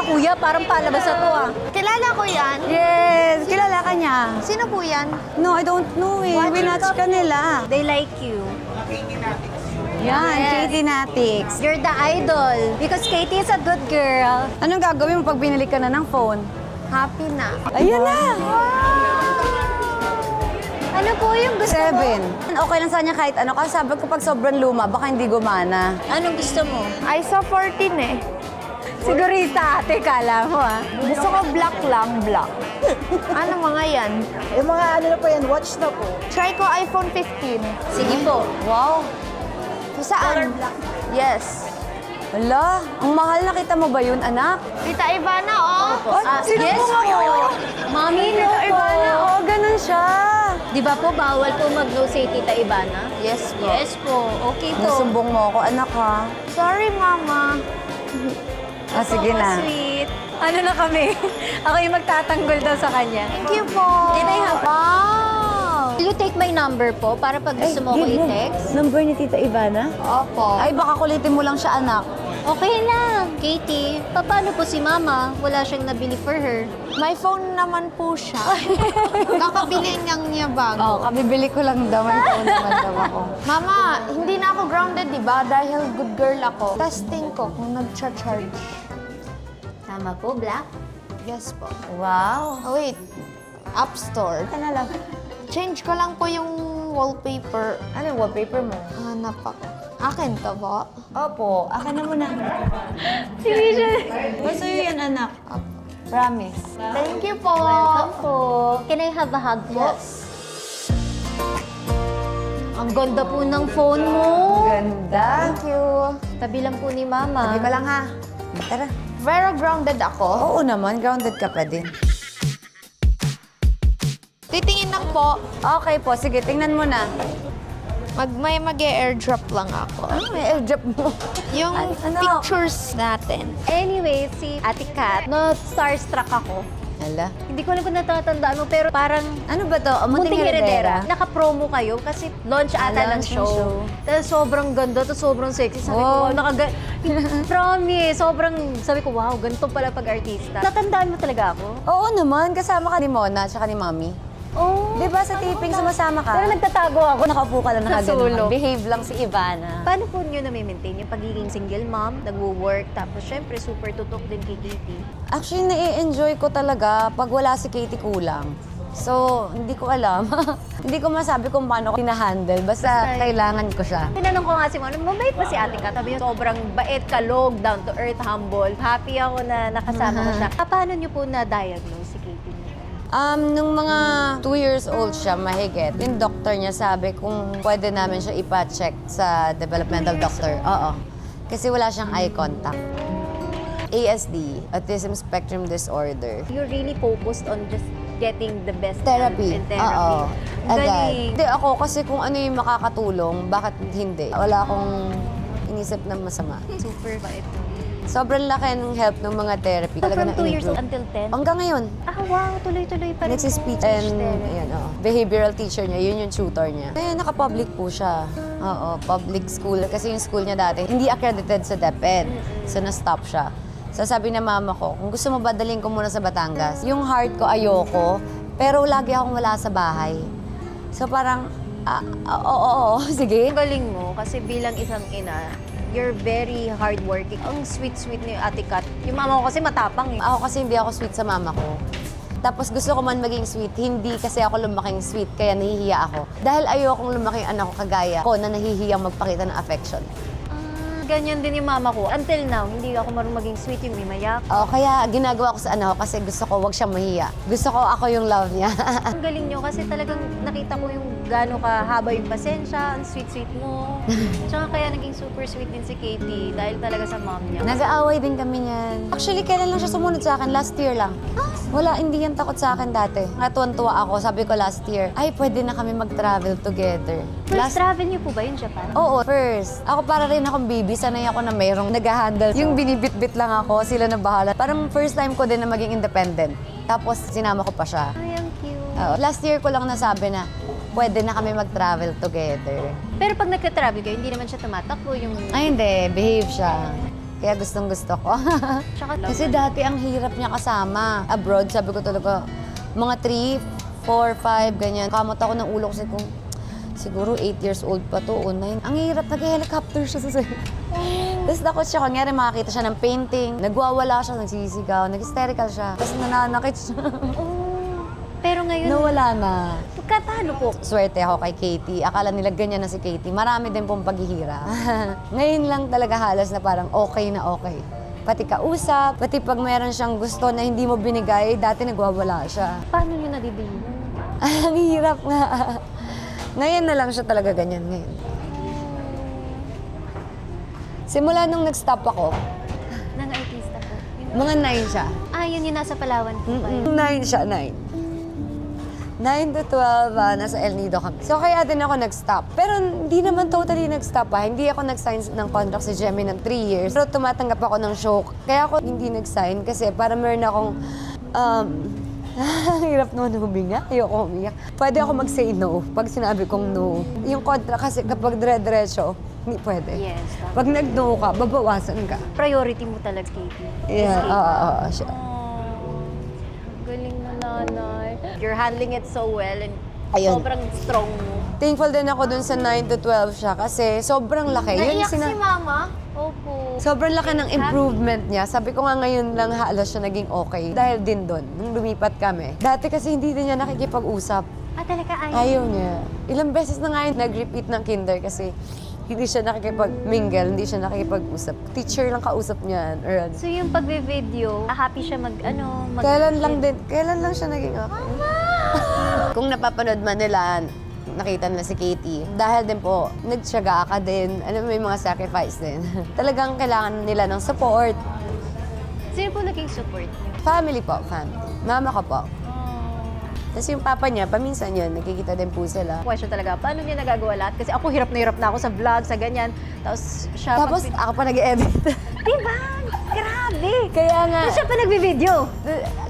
kuya, parang palabas na to ah. Kilala ko yan. Yes, kilala ka niya. Sino po yan? No, I don't know eh. Winatch ka nila. They like you. Yan, Yes. Katie Natix. You're the idol. Because Katie is a good girl. Anong gagawin mo pag binili ka na ng phone? Happy na. Ayun na! Ano po yung gusto mo? 7. Okay lang sa kanya kahit ano. Kasi sabi ko pag sobrang luma, baka hindi gumana. Anong gusto mo? I saw 14 eh. Sigurista ate, kala mo ah. Gusto ko black lang, black. Ano mga yan? Yung mga ano na po yan, watch na po. Try ko iPhone 15. Sige po. Wow! Saan? Yes. Hala, ang mahal. Nakita mo ba yun, anak? Tita Ivana, oh. Sino yes po? Mami, no po. Ivana, oh, ganun siya. Di ba po, bawal po mag-no say Tita Ivana? Yes po. Yes po. Okay po. Nasumbong mo ako, anak ha. Sorry, Mama. Ah, sige Oo, na. sweet. Ano na kami? Ako yung magtatanggol daw sa kanya. Thank you po. Can I have- Wow. Will you take my number po para pag gusto mo ko i-text? Number ni Tita Ivana? Opo. Ay, baka kulitin mo lang siya, anak. Okay lang. Katie, paano po si Mama? Wala siyang nabili for her. May phone naman po siya. Kakabili niyang niya bago. Oh, kabibili ko lang daw. May phone naman daw ako. Mama, hindi na ako grounded, di ba? Dahil good girl ako. Testing ko kung nag-charge. Tama po, Black? Yes po. Wow. Oh, wait. App Store. Ka na lang. Change ko lang po yung wallpaper. Ano yung wallpaper mo? Hanap ako. Akin to po. Opo, akin na muna. Hindi siya. Basta yun, anak. Promise. Thank you po. Welcome po. Can I have a hug po? Yes. Ang ganda po ng phone mo. Ganda. Thank you. Tabi lang po ni Mama. Sabi ka lang ha. Tara. Very grounded ako. Oo naman, grounded ka pa din. Titingin lang po. Okay po, sige, tingnan mo na. May mag-airdrop lang ako. Ano may airdrop mo? Yung Ano? pictures natin. Anyway, si Ate Kat, starstruck ako. Hala. Hindi ko alam kung natatandaan mo, pero parang Ano ba to? Munting Heredera. Naka-promo kayo kasi launch ata ng launch ng show. show. Tapos sobrang ganda, tapos sobrang sexy. Sabi ko, Oh. promise, sabi ko, wow, ganito pala pag-artista. Natandaan mo talaga ako? Oo naman, kasama ka ni Mona at ni Mami. Oh. Di ba sa taping sumasama ka? Pero nagtatago ako. Nakaupo ka lang Sa sulok. nakagano. Behave lang si Ivana. Paano po nyo na-maintain yung pagiging single mom, nagwo-work, tapos syempre super tutok din kay Katie? Actually, nai-enjoy ko talaga pag wala si Katie kulang. So, hindi ko alam. Hindi ko masabi kung paano ko hinahandle. Basta kailangan ko siya. Tinanong ko nga si Mona, mabait ba si Ate Kat? Sabi niya, sobrang bait, kalog, down to earth, humble. Happy ako na nakasama ko siya. Paano niyo po na-diagnose si Katie? Nung mga 2 years old siya, mahigit, yung doctor niya sabi kung pwede namin siya ipa-check sa developmental doctor. Oo. Kasi wala siyang eye contact. ASD, Autism Spectrum Disorder. You're really focused on just getting the best Therapy. and therapy. Oo. Agad. Galing. Hindi ako kasi kung ano yung makakatulong, bakit hindi? Wala akong inisip na masama. Super bait. Sobrang laki ng help ng mga therapy. So Talaga from 2 years old na-improve. until 10? Hanggang ngayon. Ah, wow. Tuloy-tuloy pa rin Nagsi-speech po. and ayan, behavioral teacher niya, yun yung tutor niya. Ngayon, naka-public po siya. Oo, public school. Kasi yung school niya dati, hindi accredited sa DepEd. So, na-stop siya. So, sabi ng mama ko, kung gusto mo ba, dalhin ko muna sa Batangas. Yung heart ko, ayoko. Pero lagi akong wala sa bahay. So, parang, oo, sige. Ang galing mo kasi bilang isang ina, you're very hardworking. Ang sweet-sweet ni Ate Kat. Yung mama ko kasi matapang eh. Ako kasi hindi ako sweet sa mama ko. Tapos gusto ko man maging sweet, hindi kasi ako lumaking sweet, kaya nahihiya ako. Dahil ayokong lumaking anak ko kagaya ko na nahihiyang magpakita ng affection. Ganyan din yung mama ko. Until now, hindi ako marunong maging sweet yung may mayak. Kaya ginagawa ko sa anak ko kasi gusto ko wag siyang mahiya. Gusto ko ako yung love niya. Ang galing nyo kasi talagang nakita ko yung gaano kahaba yung pasensya, ang sweet-sweet mo. Tsaka kaya naging super sweet din si Katie dahil talaga sa mom niya. Nag-aaway din kami niyan. Actually, kailan lang siya sumunod sa akin? Last year lang. Wala, hindi yan takot sa akin dati. Natuwan-tuwa ako. Sabi ko last year, ay, pwede na kami mag-travel together. First travel niyo po ba yung Japan? Oo, first. Ako para rin akong baby, sanay ako na mayroong nag-handle. Yung binibit-bit lang ako, sila na bahala. Parang first time ko din na maging independent. Tapos sinama ko pa siya. Ay, ang cute. Oo. Last year ko lang nasabi na pwede na kami mag-travel together. Pero pag nagka-travel kayo, hindi naman siya tumatakbo yung... Ay, hindi. Behave siya. Kaya gustong-gusto ko. Tsaka Kasi dati ang hirap niya kasama. Abroad, sabi ko talaga, mga 3, 4, 5, ganyan. Kamot ako ng ulo kasi kung siguro 8 years old pa to o 9. Ang hirap, nag-helicopter siya sa sayo. Tapos takot siya, kunyari makakita siya ng painting, nagwawala siya, nagsisigaw, nag-hysterical siya. Tapos nananakit siya. Pero ngayon, Nawala na. paano po? Swerte ako kay Katie. Akala nila ganyan na si Katie. Marami din pong paghihirap. Ngayon lang talaga halos na parang okay na okay. Pati kausap, pati pag meron siyang gusto na hindi mo binigay, dati nagwawala siya. Paano nyo nadidili? Ang hirap nga. Ngayon na lang siya talaga ganyan ngayon. Simula nung nag-stop ako, Nang artista po. mga 9 siya. Yun yung nasa Palawan po kayo. 9 siya, 9. 9 to 12, nasa El Nido kami. So kaya din ako nag-stop. Pero hindi naman totally nag-stop pa. Hindi ako nag-sign ng contract sa Gemini ng 3 years. Pero tumatanggap ako ng show. Kaya ako hindi nag-sign kasi para meron akong, hirap naman huminga. Ayoko huminga. Pwede ako mag-say no pag sinabi kong no. Yung contract kasi kapag dire-diretso, hindi pwede. Yes. tama. Pag nag-no ka, babawasan ka. Priority mo talaga, Katie. Yeah, oo, siya. Galing na nanay. You're handling it so well and Ayun. sobrang strong mo. Thankful din ako dun sa 9 to 12 siya kasi sobrang laki. Naiyak si Mama. Opo. Sobrang laki ng improvement niya. Sabi ko nga ngayon lang halos siya naging okay. Dahil din doon, nung lumipat kami. Dati kasi hindi din niya nakikipag-usap. Talaga Ayaw niya. Ilang beses na nga yun nag-repeat ng kinder kasi hindi siya nakikipag-mingle, hindi siya nakikipag-usap. Teacher lang kausap niyan. Or ano. So yung pagbe-video, happy siya mag Kailan lang siya naging okay. Kung napapanood man nila, nakita nila si Katie. Dahil din po, nagtiyaga ka din. May mga sacrifice din. Talagang kailangan nila ng support. Sino po naging support niyo? Family po, family. Mama ko po. Tapos yung papa niya, paminsan yun, nakikita din po sila. Question talaga, paano niya nagagawa lahat? Kasi ako hirap na ako sa vlog, sa ganyan. Tapos siya... Tapos ako pa nag-edit. Diba? Grabe! Kaya nga, Tapos siya pa nagbe-video.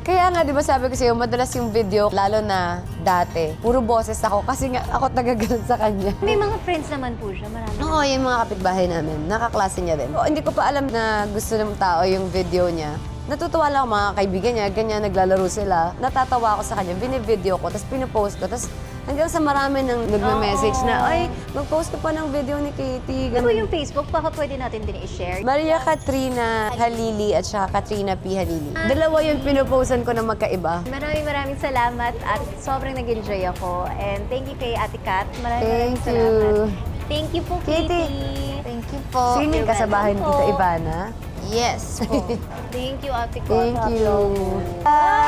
kaya nga, di ba sabi ko sa'yo, madalas yung video, lalo na dati, puro boses ako kasi nga ako tagagalan sa kanya. May mga friends naman po siya, marami. Oo, yung mga kapitbahay namin, nakaklase niya din. Hindi ko pa alam na gusto ng tao yung video niya. Natutuwa lang ako mga kaibigan niya, ganyan, naglalaro sila. Natatawa ako sa kanya, binivideo ko, tapos pinupost ko, tapos hanggang sa marami nang nagme-message na, ay, mag-post ka pa ng video ni Katie. Ano po yung Facebook? Baka pwede natin din i-share. Maria Katrina Halili at saka Katrina P. Halili. Dalawa yung pinupostan ko na magkaiba. Maraming salamat at sobrang nag-enjoy ako. And thank you kay Ate Kat. Maraming Thank salamat. you. Thank you po, Katie. Katie. Thank you po. Swimming ka sa bahay ni Tita Ivana. Yes po. Thank you, Ate Kat. Thank you. Ah!